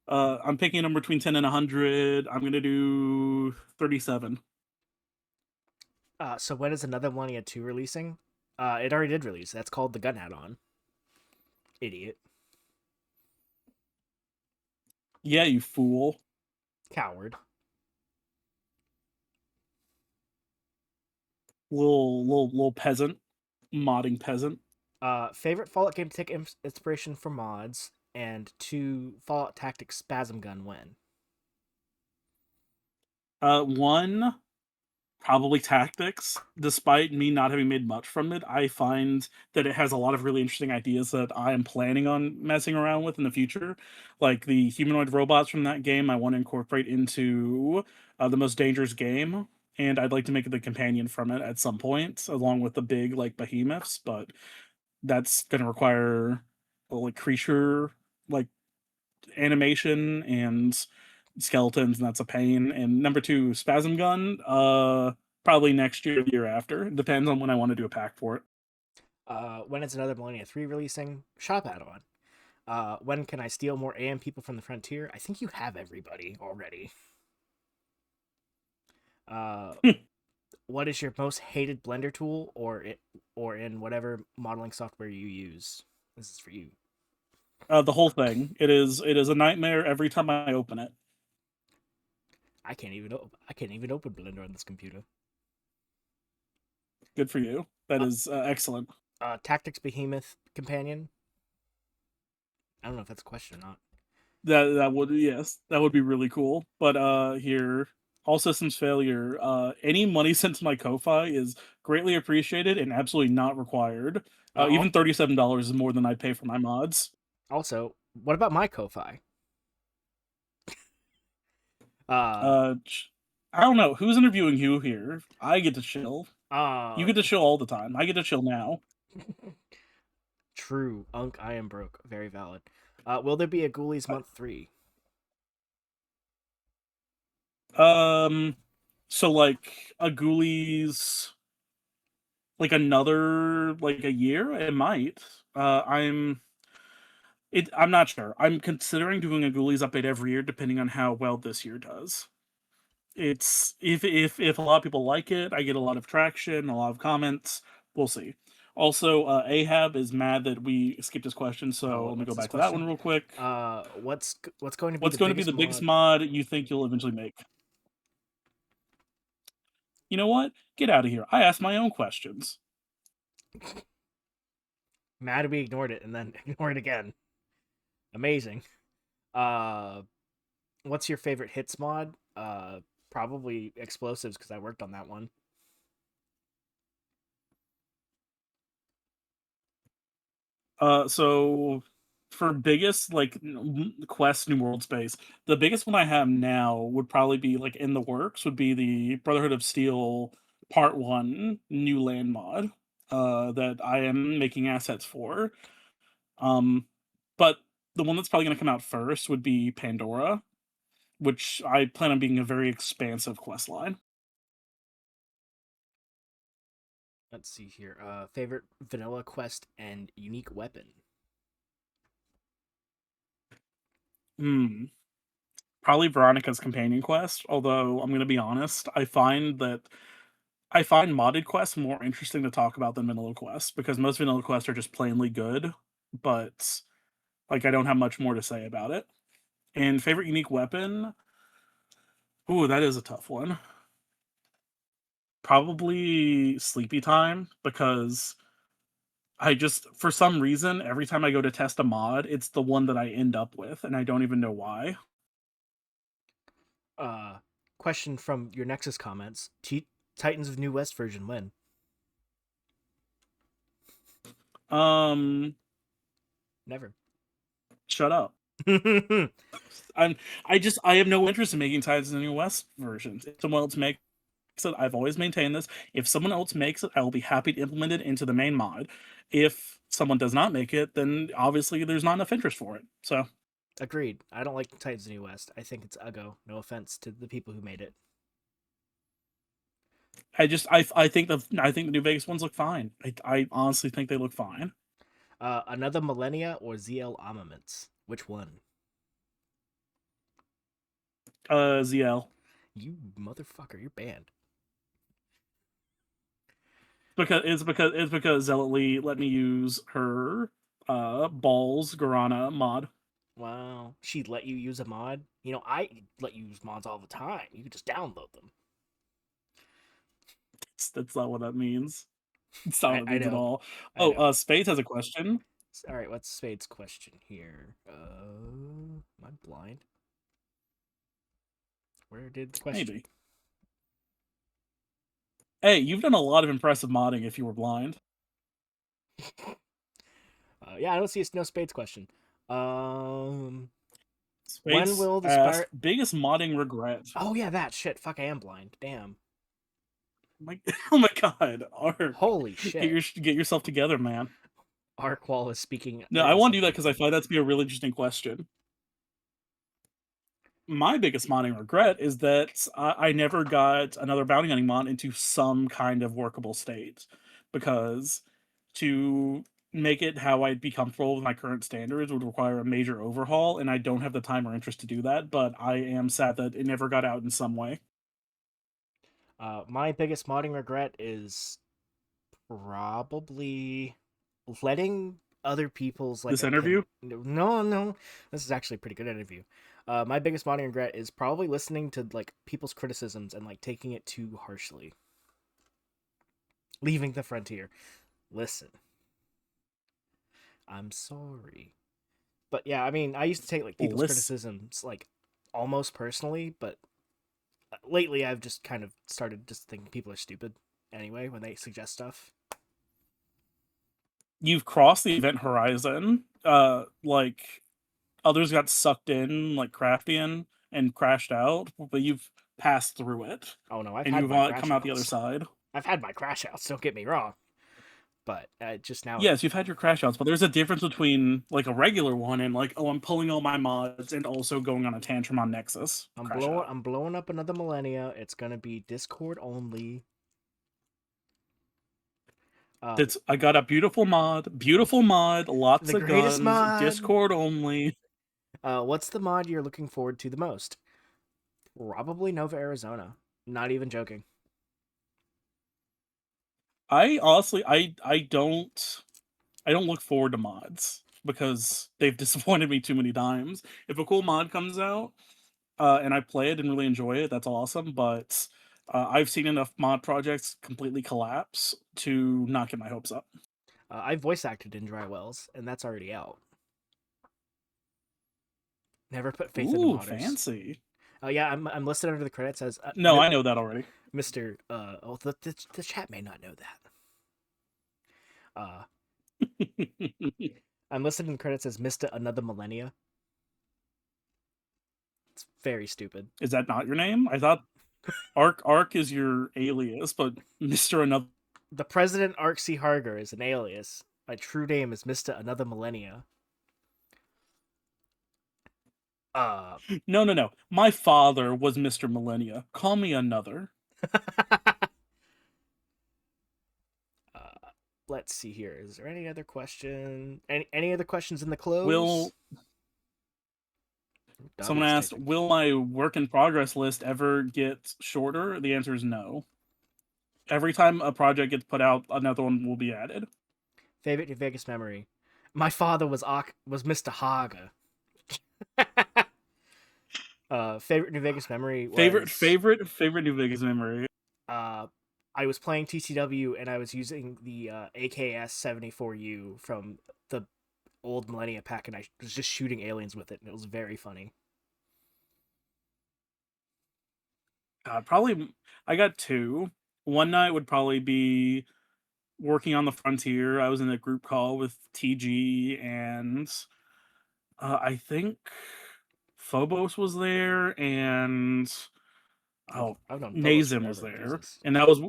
I'm picking a number between 10 and 100. I'm gonna do 37. So when is Another Millennia 2 releasing? It already did release. That's called the Gun Add-on. Idiot. Yeah, you fool. Coward. Little peasant. Modding peasant. Favorite Fallout game to take inspiration from mods, and two Fallout Tactics Spasm Gun when? One, probably tactics. Despite me not having made much from it, I find that it has a lot of really interesting ideas that I am planning on messing around with in the future. Like the humanoid robots from that game, I want to incorporate into the most dangerous game, and I'd like to make the companion from it at some point, along with the big like behemoths. But that's going to require like creature like animation and skeletons, and that's a pain. And number two, spasm gun, probably next year, the year after. It depends on when I want to do a pack for it. When is Another Millennia 3 releasing? Shop add-on. When can I steal more AM people from the frontier? I think you have everybody already. Uh, what is your most hated Blender tool, or in whatever modeling software you use? This is for you. The whole thing. It is a nightmare every time I open it. I can't even open Blender on this computer. Good for you. That Uh, is excellent. Tactics Behemoth Companion. I don't know if that's a question or not. That would, yes, that would be really cool. But here, all systems failure. Any money sent to my Ko-fi is greatly appreciated and absolutely not required. Uh, Even $37 is more than I'd pay for my mods. Also, what about my Ko-fi? Uh, Uh, I don't know who's interviewing you here. I get to chill. You uh, get to chill all the time. I get to chill now. True. Unk, I am broke. Very valid. Will there be a Ghoulies month 3? Um, so like a Ghoulies, like another like a year, it might. I'm not sure. I'm considering doing a Ghoulies update every year, depending on how well this year does. It's if a lot of people like it, I get a lot of traction, a lot of comments. We'll see. Also, Ahab is mad that we skipped his question, so let me What's go this back to that question? one real quick. What's going to be What's the going to be biggest the biggest mod? mod you think you'll eventually make? You know what? Get out of here. I ask my own questions. Mad we ignored it and then ignored it again. Amazing. Uh, what's your favorite hits mod? Probably explosives because I worked on that one. So for biggest like quest new world space, the biggest one I have now would probably be like in the works would be the Brotherhood of Steel Part 1 new land mod that I am making assets for. Um but the one that's probably going to come out first would be Pandora, which I plan on being a very expansive quest line. Let's see here. Favorite vanilla quest and unique weapon. Hmm. Probably Veronica's companion quest, although I'm going to be honest, I find modded quests more interesting to talk about than vanilla quests because most vanilla quests are just plainly good. but like I don't have much more to say about it. And favorite unique weapon? Ooh, that is a tough one. Probably sleepy time because I just for some reason every time I go to test a mod, it's the one that I end up with, and I don't even know why. Uh, question from your Nexus comments: Titans of New West version when? Um, Never. Shut up. I'm I have no interest in making Titans of the New West versions. If someone else makes it, I've always maintained this. If someone else makes it, I will be happy to implement it into the main mod. If someone does not make it, then obviously there's not enough interest for it. So Agreed. I don't like Titans of New West. I think it's uggo. No offense to the people who made it. I think the New Vegas ones look fine. I honestly think they look fine. Another Millennia or ZL Armaments? Which one? ZL. You motherfucker, you're banned. Because Zealotly let me use her balls Garana mod. Wow. She'd let you use a mod? You know, I let you use mods all the time. You could just download them. That's not what that means. It's not what it I means at know. all. I Oh, know. Spades has a question. All right, what's Spade's question here? Am I blind? Where did the question? Maybe. Hey, you've done a lot of impressive modding if you were blind. Yeah, I don't see no Spade's question. When Spades will the asked, Spire? biggest modding regret. Oh yeah, that shit. Fuck, I am blind. Damn. My, oh my god, Ark. Holy shit. Get yourself together, man. Ark Wall is speaking No, I want to do that innocently. because I find that to be a really interesting question. My biggest modding regret is that I never got another bounty hunting mod into some kind of workable state. Because to make it how I'd be comfortable with my current standards would require a major overhaul, and I don't have the time or interest to do that, but I am sad that it never got out in some way. My biggest modding regret is probably letting other people's like This interview? opinion. No, this is actually a pretty good interview. My biggest modding regret is probably listening to like people's criticisms and like taking it too harshly. Leaving the frontier. Listen, I'm sorry, but yeah, I mean, I used to take like people's Listen. criticisms like almost personally, but lately I've just kind of started just thinking people are stupid anyway when they suggest stuff. You've crossed the event horizon. Like others got sucked in, like Craftian, and crashed out, but you've passed through it, Oh no, I've and had you've my crash come out the other outs. side. I've had my crash outs. Don't get me wrong, but just now Yes, you've had your crash outs, but there's a difference between like a regular one and like, oh, I'm pulling all my mods and also going on a tantrum on Nexus crash out. I'm blowing up another Millennia. It's gonna be Discord only. Uh, That's I got a beautiful mod, lots the of greatest guns, mod. Discord only. What's the mod you're looking forward to the most? Probably Nova Arizona. Not even joking. I honestly I don't look forward to mods because they've disappointed me too many times. If a cool mod comes out, and I play it and really enjoy it, that's awesome. But I've seen enough mod projects completely collapse to not get my hopes up. I voice acted in Dry Wells, and that's already out. Never put faith into Ooh, modders. fancy. Oh yeah, I'm listed under the credits as No, I know that already. Mr. Oh, the chat may not know that. Uh, I'm listed in the credits as Mr. Another Millennia. It's very stupid. Is that not your name? I thought Ark is your alias, but Mister Another. The President Arksy Harger is an alias. My true name is Mr. Another Millennia. Uh, No, no, no. My father was Mister Millennia. Call me another. uh, let's see here. Is there any other question? Any other questions in the close? Will Dobby Someone is asked, typing. will my work in progress list ever get shorter? The answer is no. Every time a project gets put out, another one will be added. Favorite New Vegas memory. My father was Mr. Haga. Favorite New Vegas memory Favorite, was favorite, favorite New Vegas memory. uh, I was playing TCW and I was using the AKS 74U from the old Millennia pack, and I was just shooting aliens with it, and it was very funny. Probably, I got two. One night would probably be working on the frontier. I was in a group call with TG and I think Phobos was there and oh, I've known Phobos Nazim was forever. there, Jesus. and that was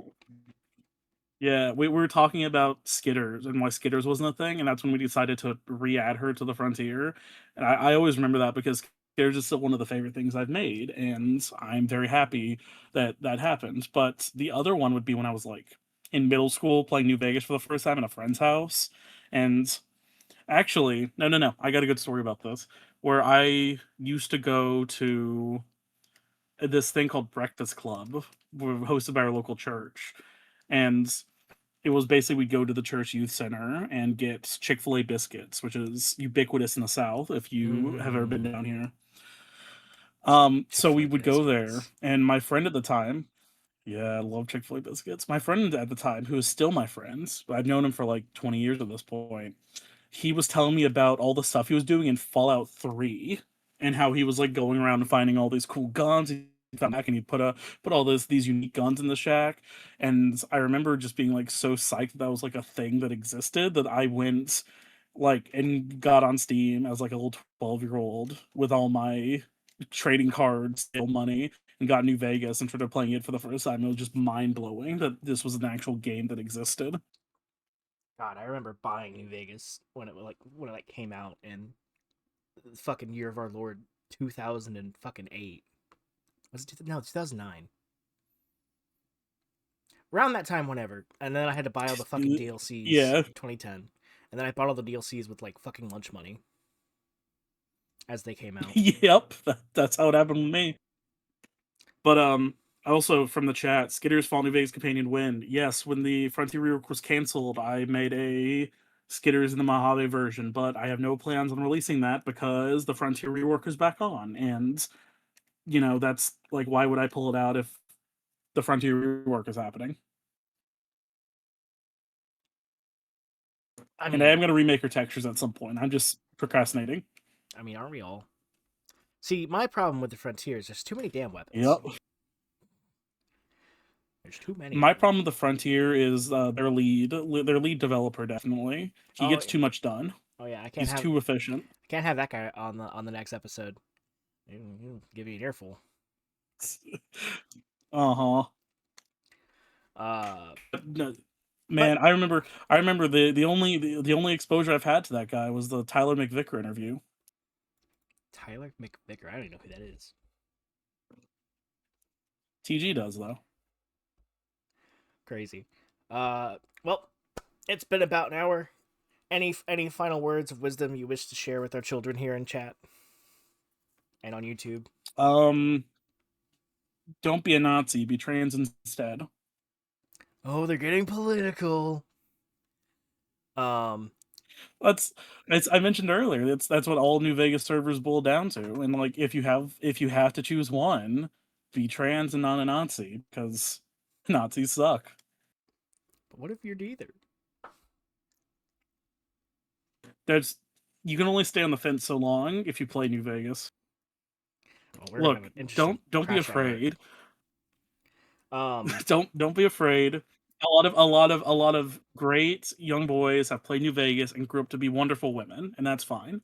yeah. We were talking about Skitters and why Skitters wasn't a thing, and that's when we decided to re-add her to the frontier. And I always remember that because Skitters is still one of the favorite things I've made, and I'm very happy that that happened. But the other one would be when I was like in middle school playing New Vegas for the first time in a friend's house, and actually, no, no, no. I got a good story about this. Where I used to go to this thing called Breakfast Club, hosted by our local church, and it was basically we'd go to the church youth center and get Chick-fil-A biscuits, which is ubiquitous in the South if you have ever been Mm, down here. Chick So Fil we A would go there, biscuits. and my friend at the time, yeah, I love Chick-fil-A biscuits. My friend at the time, who is still my friend, I've known him for like 20 years at this point, he was telling me about all the stuff he was doing in Fallout 3 and how he was like going around and finding all these cool guns. He found back and he put all these unique guns in the shack. And I remember just being like so psyched that was like a thing that existed that I went like and got on Steam as like a little 12-year-old with all my trading cards, sale money, and got New Vegas and started playing it for the first time. It was just mind blowing that this was an actual game that existed. God, I remember buying New Vegas when it like came out in the fucking year of our Lord 2000 and fucking 8. Was it no 2009? Around that time, whenever. And then I had to buy all the fucking DLCs Yeah. in 2010, and then I bought all the DLCs with like fucking lunch money as they came out. Yep, that's how it happened with me. But also from the chat, Skitter's Fall New Vegas Companion win. Yes, when the Frontier rework was canceled, I made a Skitters in the Mojave version, but I have no plans on releasing that because the Frontier rework is back on, and that's like why would I pull it out if the Frontier rework is happening? I And I am mean, going to remake her textures at some point. I'm just procrastinating. aren't we all? See, my problem with the Frontier is there's too many damn weapons. Yep. There's too many of My them. problem with the Frontier is their lead developer definitely. He Oh, gets too much done. oh yeah, He's too efficient. I can't have that guy on the next episode. He'll give you an earful. Uh-huh. Uh, No, but man, I remember the only exposure I've had to that guy was the Tyler McVicker interview. Tyler McVicker, I don't even know who that is. TG does though. Crazy. Well, it's been about an hour. Any final words of wisdom you wish to share with our children here in chat and on YouTube? Um, don't be a Nazi, be trans instead. Oh, they're getting political. Um, That's I mentioned earlier. That's what all New Vegas servers boil down to. And like if you have to choose one, be trans and not a Nazi because Nazis suck. but what if you're neither? There's you can only stay on the fence so long if you play New Vegas. Well, we're gonna have Look, an interesting don't be crash that arc. afraid. Um, Don't be afraid. A lot of great young boys have played New Vegas and grew up to be wonderful women, and that's fine.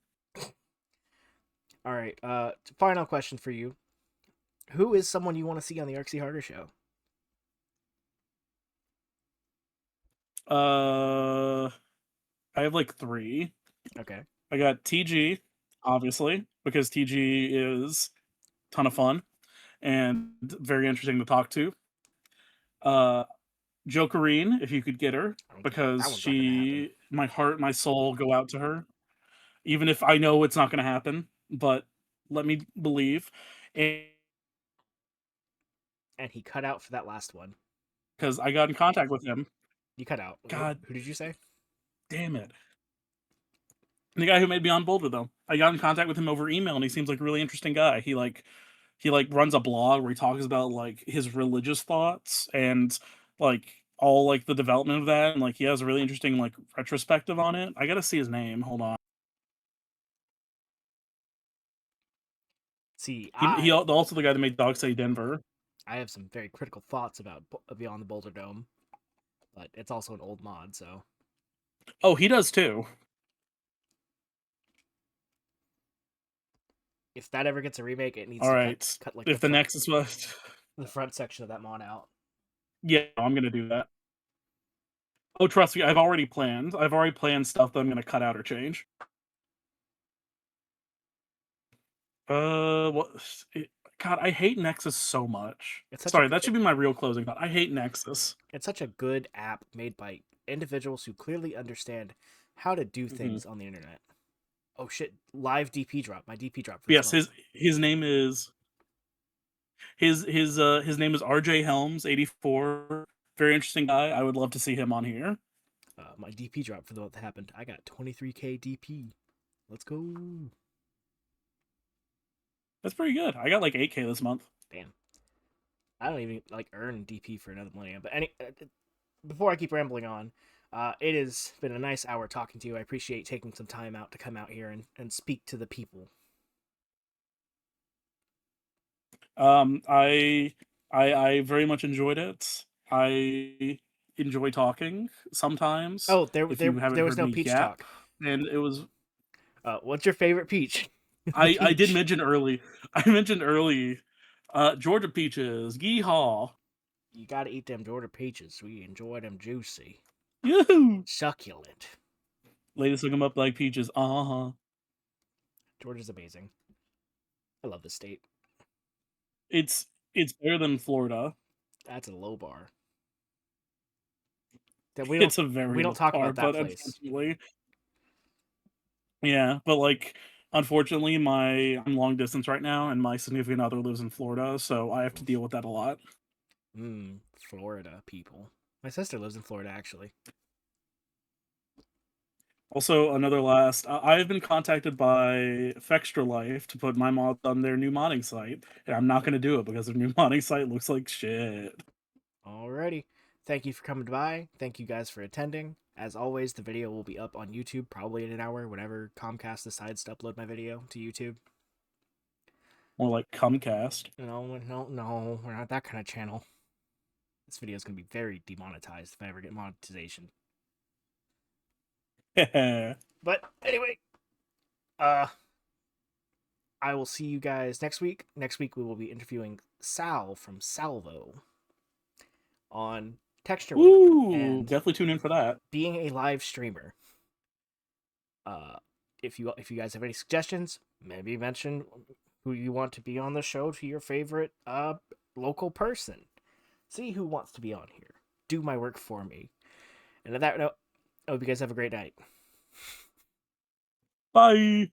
all right. Final question for you: who is someone you want to see on the Arxie Harder show? Uh, I have like three. Okay. I got TG, obviously, because TG is a ton of fun and very interesting to talk to. Uh, Jokerine, if you could get her, Okay. That because one's not gonna happen. my heart, my soul go out to her, even if I know it's not going to happen. But let me believe, and And he cut out for that last one. because I got in contact with him. You cut out. God Who did you say? damn it! The guy who made Beyond Boulder, though. I got in contact with him over email, and he seems like a really interesting guy. He runs a blog where he talks about like his religious thoughts and like all like the development of that, and like he has a really interesting like retrospective on it. I gotta see his name. Hold on. See, He also the guy that made Dog Say Denver. I have some very critical thoughts about Beyond the Boulder Dome, but it's also an old mod, so Oh, he does too. if that ever gets a remake, it needs All to right. cut like If the Nexus was, the front section of that mod out. yeah, I'm gonna do that. Oh, trust me, I've already planned. I've already planned stuff that I'm gonna cut out or change. What? It, God, I hate Nexus so much. It's such a Sorry, that should be my real closing thought. I hate Nexus. it's such a good app made by individuals who clearly understand how to do Hmm. things on the internet. Oh shit! Live DP drop. My DP drop for this Yes, month. his name is his name is RJ Helms 84. Very interesting guy. I would love to see him on here. My DP drop for the month happened. I got 23k DP. Let's go. That's pretty good. I got like 8K this month. Damn. I don't even like earn DP for another millennium. But before I keep rambling on, it has been a nice hour talking to you. I appreciate taking some time out to come out here and speak to the people. I very much enjoyed it. I enjoy talking sometimes. Oh, If you haven't there was heard no me peach yap, talk. and it was What's your favorite peach? I did Peach. mention early. I mentioned early. Georgia peaches. Yeehaw! You gotta eat them Georgia peaches. We enjoy them juicy, Yoo-hoo! succulent. Ladies look them up like peaches. Uh huh. Georgia's amazing. I love this state. It's better than Florida. That's a low bar. That we don't It's a very low talk bar, about that but place. unfortunately, yeah. But like, unfortunately, I'm long distance right now, and my significant other lives in Florida, so I have to deal with that a lot. Florida people. My sister lives in Florida actually. Also, another last, I've been contacted by Fextra Life to put my mods on their new modding site, and I'm not going to do it because their new modding site looks like shit. Alrighty. Thank you for coming by. Thank you guys for attending. As always, the video will be up on YouTube probably in an hour whenever Comcast decides to upload my video to YouTube. More like Comcast. No, we're not that kind of channel. This video is going to be very demonetized if I ever get monetization. But anyway, I will see you guys next week. Next week we will be interviewing Sal from Salvo on texture work Ooh, and definitely tune in for that. being a live streamer. If you guys have any suggestions, maybe mention who you want to be on the show to your favorite local person. See who wants to be on here. Do my work for me. And on that note, I hope you guys have a great night. Bye.